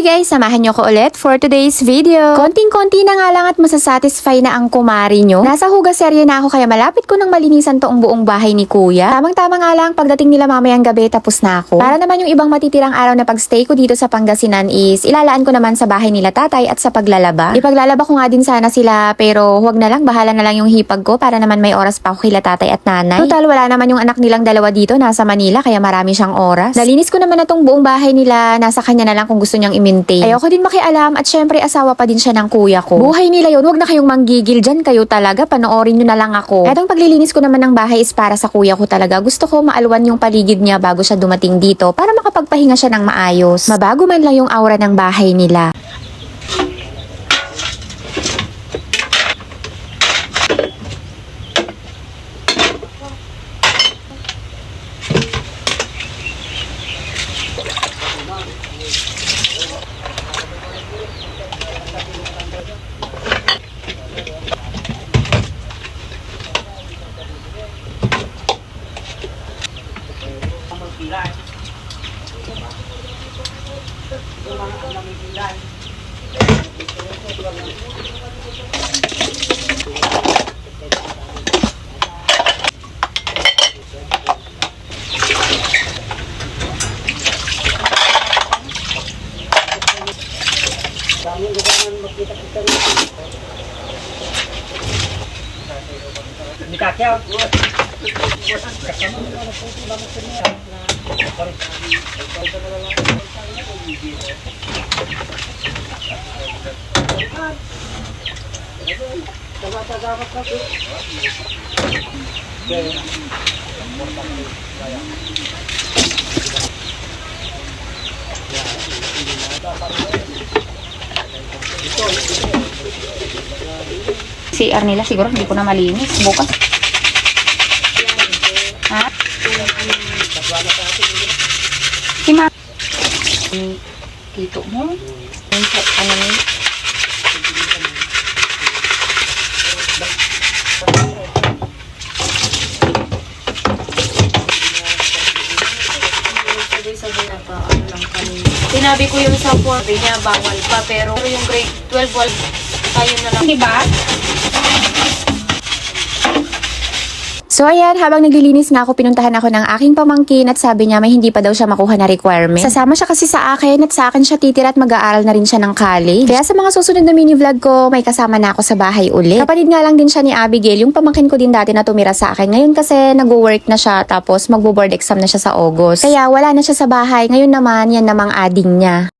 Hi guys, samahan nyo ko ulit for today's video. Konting-konti na nga lang at masasatisfy na ang kumari nyo. Nasa hugaserye na ako kaya malapit ko nang malinisan toong buong bahay ni kuya. Tamang-tama nga lang pagdating nila mamayang gabi tapos na ako. Para naman yung ibang matitirang araw na pagstay ko dito sa Pangasinan is ilalaan ko naman sa bahay nila tatay at sa paglalaba. Ipaglalaba ko nga din sana sila pero huwag na lang, bahala na lang yung hipag ko para naman may oras pa ako kila tatay at nanay. Total wala naman yung anak nilang dalawa dito, nasa Manila kaya marami siyang oras. Nalinis ko naman na tong buong bahay nila, nasa kanya na lang kung gusto niyang i-maintain. Ayoko din makialam at syempre asawa pa din siya ng kuya ko. Buhay nila yun, huwag na kayong manggigil dyan, kayo talaga, panoorin nyo na lang ako. Etong paglilinis ko naman ng bahay is para sa kuya ko talaga. Gusto ko maalwan yung paligid niya bago siya dumating dito para makapagpahinga siya ng maayos. Mabago man lang yung aura ng bahay nila. CR nila siguro hindi ko na malinis bukas. Ha? Si Ma Tito mo? Ano ni? Sinabi ko yung sa 4, niya bawal pa, pero yung grade 12, wal tayo na lang. Diba? So ayan, habang naglilinis nga ako, pinuntahan ako ng aking pamangkin at sabi niya may hindi pa daw siya makuha na requirement. Sasama siya kasi sa akin at sa akin siya titira at mag-aaral na rin siya ng college. Kaya sa mga susunod na mini vlog ko, may kasama na ako sa bahay ulit. Kapatid nga lang din siya ni Abigail, yung pamangkin ko din dati na tumira sa akin. Ngayon kasi nag-work na siya tapos magbo-board exam na siya sa August. Kaya wala na siya sa bahay. Ngayon naman, yan namang ading niya.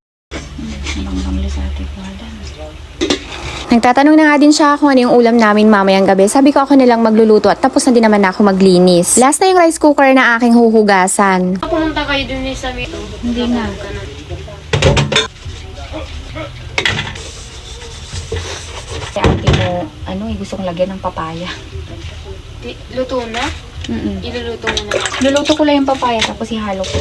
Nagtatanong na nga din siya kung ano yung ulam namin mamayang gabi. Sabi ko ako nilang magluluto at tapos na din naman ako maglinis. Last na yung rice cooker na aking huhugasan. Pumunta kayo dun sa mito. Hindi na. Si ate mo, gusto kong lagyan ng papaya. Luto na? Iluluto mo na. Luluto ko lang yung papaya tapos ihalo ko.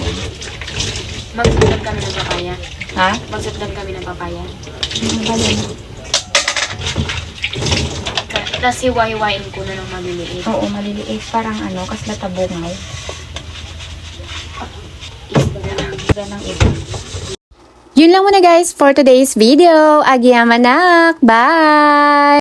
Magsutlan kami ng papaya. Ha? Magsutlan kami ng papaya. Galing. Tapos hiwa-hiwain ko na ng maliliit. Oo, maliliit. Parang kasla tabungaw. Isda ng iba. Yun lang muna guys for today's video. Agyamanak! Bye!